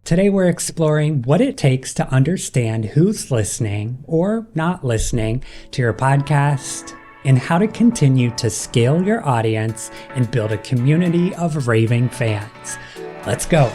Today we're exploring what it takes to understand who's listening or not listening to your podcast and how to continue to scale your audience and build a community of raving fans. Let's go.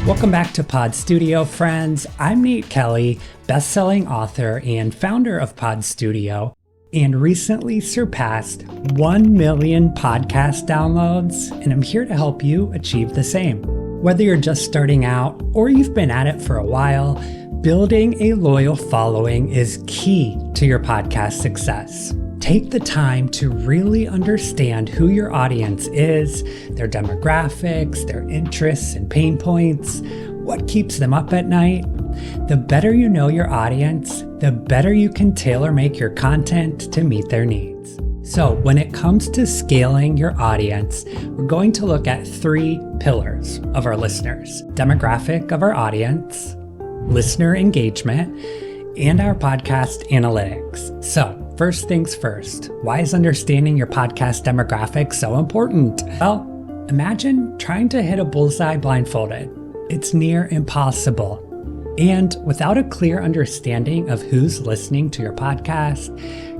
Welcome back to PodStudio, friends. I'm Nate Kelly, best-selling author and founder of PodStudio, and recently surpassed 1 million podcast downloads, and I'm here to help you achieve the same. Whether you're just starting out or you've been at it for a while, building a loyal following is key to your podcast success. Take the time to really understand who your audience is, their demographics, their interests and pain points, what keeps them up at night. The better you know your audience, the better you can tailor make your content to meet their needs. So when it comes to scaling your audience, we're going to look at 3 pillars of our listeners: demographic of our audience, listener engagement, and our podcast analytics. So first things first, why is understanding your podcast demographic so important? Well, imagine trying to hit a bullseye blindfolded. It's near impossible. And without a clear understanding of who's listening to your podcast,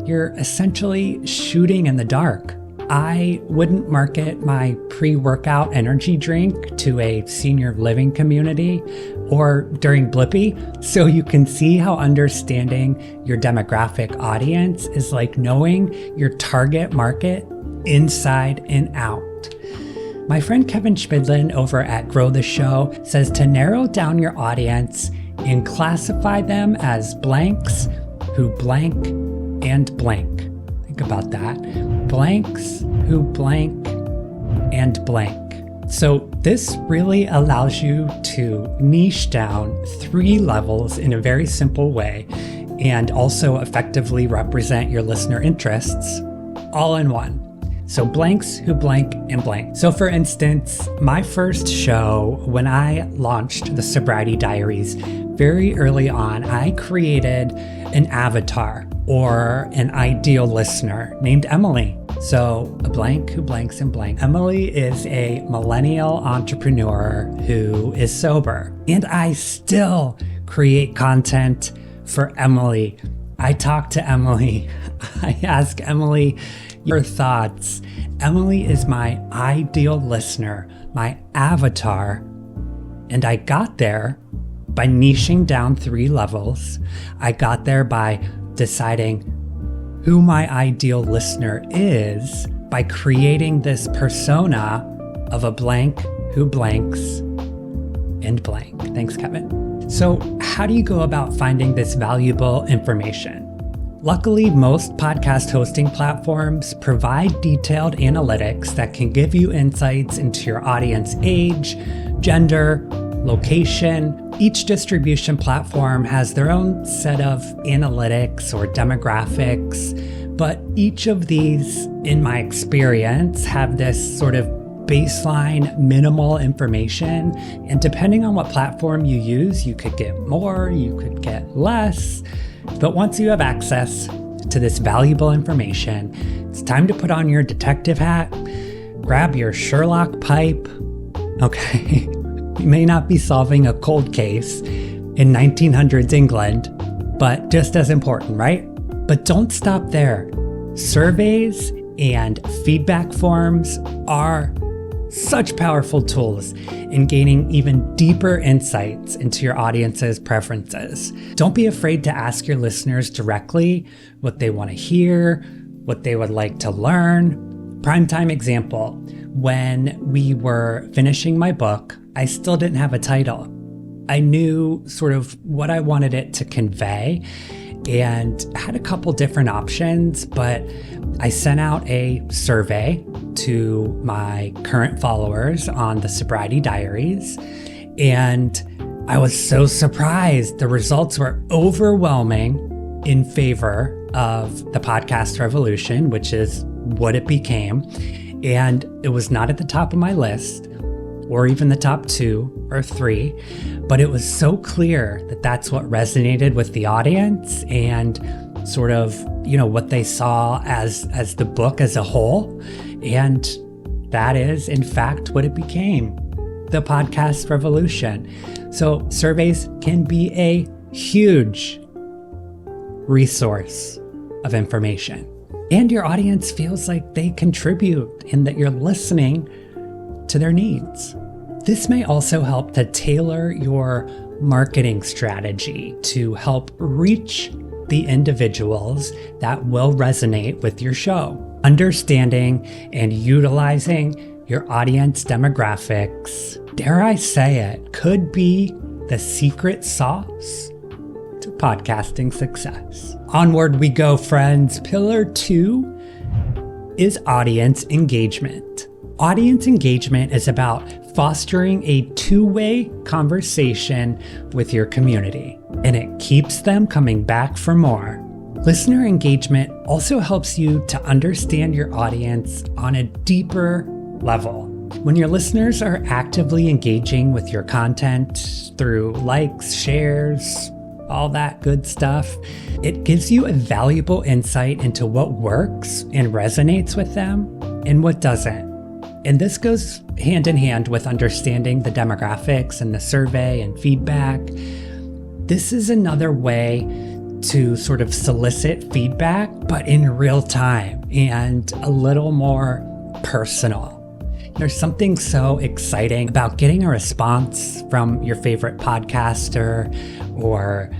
you're essentially shooting in the dark. I wouldn't market my pre-workout energy drink to a senior living community or during Blippi, so you can see how understanding your demographic audience is like knowing your target market inside and out. My friend Kevin Schmidlin over at Grow the Show says to narrow down your audience and classify them as blanks who blank and blank. Think about that. Blanks who blank and blank. So this really allows you to niche down 3 levels in a very simple way and also effectively represent your listener interests all in one. So blanks who blank and blank. So for instance, my first show, when I launched the Sobriety Diaries, very early on, I created an avatar or an ideal listener named Emily. So a blank who blanks and blank. Emily is a millennial entrepreneur who is sober, and I still create content for Emily. I talk to Emily. I ask Emily your thoughts. Emily is my ideal listener, my avatar, and I got there by niching down 3 levels. I got there by deciding who my ideal listener is by creating this persona of a blank who blanks and blank. Thanks, Kevin. So how do you go about finding this valuable information? Luckily, most podcast hosting platforms provide detailed analytics that can give you insights into your audience age, gender, location. Each distribution platform has their own set of analytics or demographics, but each of these, in my experience, have this sort of baseline minimal information. And depending on what platform you use, you could get more, you could get less. But once you have access to this valuable information, it's time to put on your detective hat, grab your Sherlock pipe. Okay. You may not be solving a cold case in 1900s England, but just as important, right? But don't stop there. Surveys and feedback forms are such powerful tools in gaining even deeper insights into your audience's preferences. Don't be afraid to ask your listeners directly what they want to hear, what they would like to learn. Primetime example, when we were finishing my book, I still didn't have a title. I knew sort of what I wanted it to convey and had a couple different options, but I sent out a survey to my current followers on the Sobriety Diaries, and I was so surprised. The results were overwhelming in favor of the podcast revolution, which is what it became. And it was not at the top of my list, or even the top 2 or 3, but it was so clear that that's what resonated with the audience and sort of, what they saw as the book as a whole. And that is, in fact, what it became, the podcast revolution. So surveys can be a huge resource of information. And your audience feels like they contribute and that you're listening to their needs. This may also help to tailor your marketing strategy to help reach the individuals that will resonate with your show. Understanding and utilizing your audience demographics, dare I say it, could be the secret sauce to podcasting success. Onward we go, friends. Pillar 2 is audience engagement. Audience engagement is about fostering a two-way conversation with your community, and it keeps them coming back for more. Listener engagement also helps you to understand your audience on a deeper level. When your listeners are actively engaging with your content through likes, shares, all that good stuff, it gives you a valuable insight into what works and resonates with them and what doesn't. And this goes hand in hand with understanding the demographics and the survey and feedback. This is another way to sort of solicit feedback, but in real time and a little more personal. There's something so exciting about getting a response from your favorite podcaster or,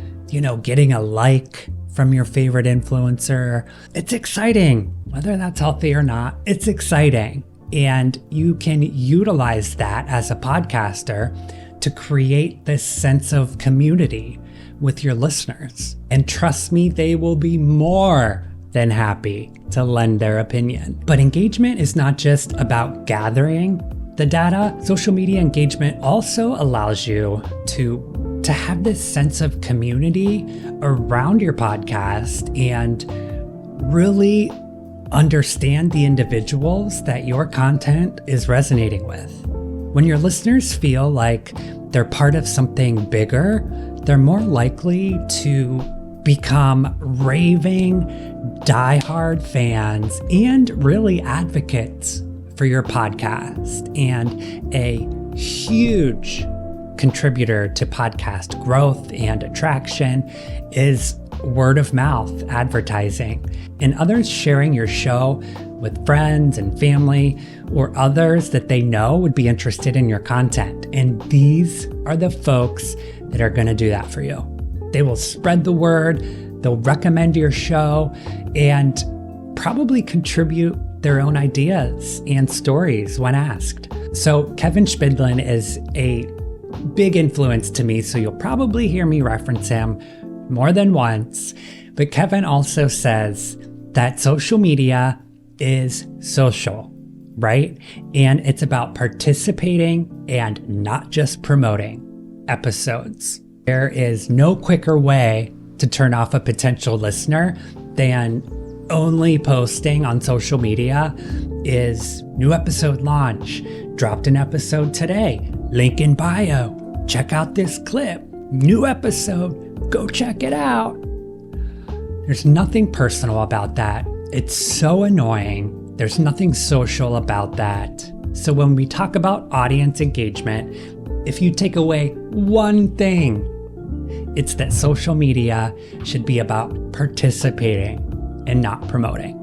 getting a like from your favorite influencer. It's exciting, whether that's healthy or not. It's exciting. And you can utilize that as a podcaster to create this sense of community with your listeners. And trust me, they will be more than happy to lend their opinion. But engagement is not just about gathering the data. Social media engagement also allows you to have this sense of community around your podcast and really understand the individuals that your content is resonating with. When your listeners feel like they're part of something bigger, they're more likely to become raving, diehard fans and really advocates for your podcast. And a huge contributor to podcast growth and attraction is word of mouth advertising and others sharing your show with friends and family or others that they know would be interested in your content. And these are the folks that are going to do that for you. They will spread the word, they'll recommend your show, and probably contribute their own ideas and stories when asked. So Kevin Spidlin is a big influence to me, so you'll probably hear me reference him more than once. But Kevin also says that social media is social, right? And it's about participating and not just promoting episodes. There is no quicker way to turn off a potential listener than only posting on social media is new episode launch, dropped an episode today, link in bio, check out this clip, new episode, go check it out. There's nothing personal about that. It's so annoying. There's nothing social about that. So when we talk about audience engagement, if you take away one thing, it's that social media should be about participating and not promoting.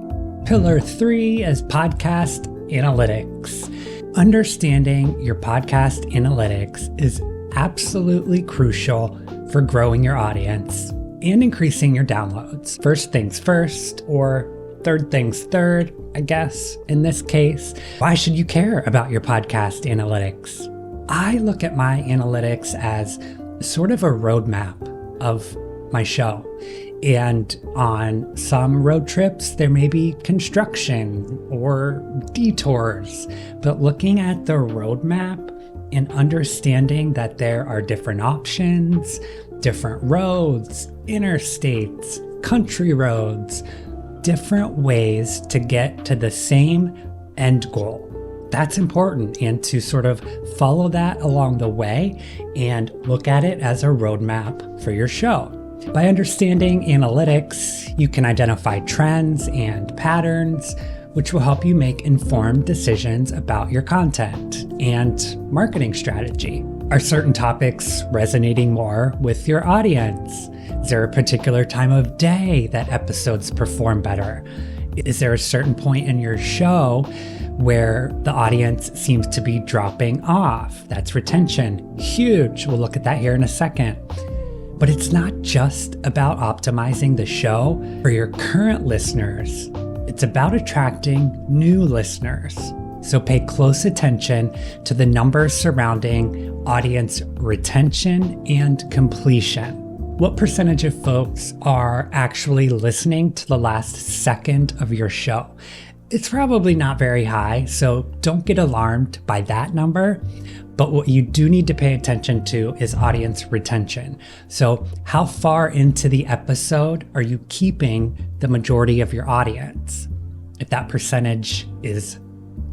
Pillar 3 is podcast analytics. Understanding your podcast analytics is absolutely crucial for growing your audience and increasing your downloads. First things first, or third things third, I guess, in this case. Why should you care about your podcast analytics? I look at my analytics as sort of a roadmap of my show. And on some road trips, there may be construction or detours, but looking at the roadmap and understanding that there are different options, different roads, interstates, country roads, different ways to get to the same end goal. That's important, and to sort of follow that along the way and look at it as a roadmap for your show. By understanding analytics, you can identify trends and patterns, which will help you make informed decisions about your content and marketing strategy. Are certain topics resonating more with your audience? Is there a particular time of day that episodes perform better? Is there a certain point in your show where the audience seems to be dropping off? That's retention. Huge. We'll look at that here in a second. But it's not just about optimizing the show for your current listeners. It's about attracting new listeners. So pay close attention to the numbers surrounding audience retention and completion. What percentage of folks are actually listening to the last second of your show? It's probably not very high, so don't get alarmed by that number. But what you do need to pay attention to is audience retention. So how far into the episode are you keeping the majority of your audience? If that percentage is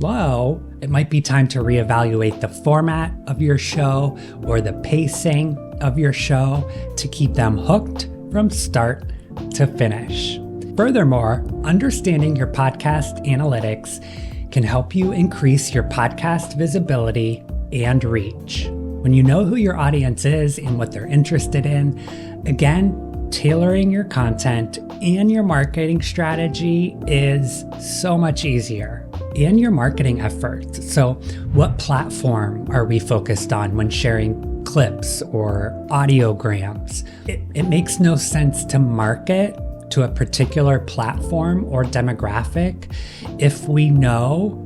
low, it might be time to reevaluate the format of your show or the pacing of your show to keep them hooked from start to finish. Furthermore, understanding your podcast analytics can help you increase your podcast visibility and reach. When you know who your audience is and what they're interested in, again, tailoring your content and your marketing strategy is so much easier. And your marketing efforts. So what platform are we focused on when sharing clips or audiograms? It makes no sense to market to a particular platform or demographic if we know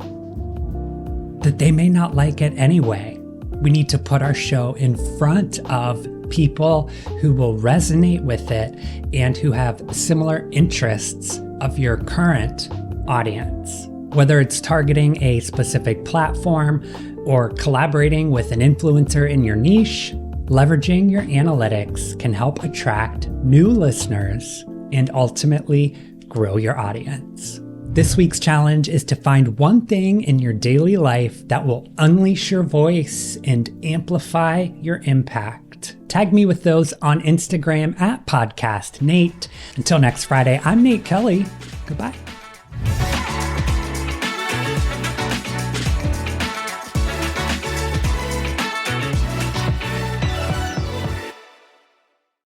that they may not like it anyway. We need to put our show in front of people who will resonate with it and who have similar interests of your current audience. Whether it's targeting a specific platform or collaborating with an influencer in your niche, leveraging your analytics can help attract new listeners and ultimately grow your audience. This week's challenge is to find one thing in your daily life that will unleash your voice and amplify your impact. Tag me with those on Instagram @PodcastNate. Until next Friday, I'm Nate Kelly. Goodbye.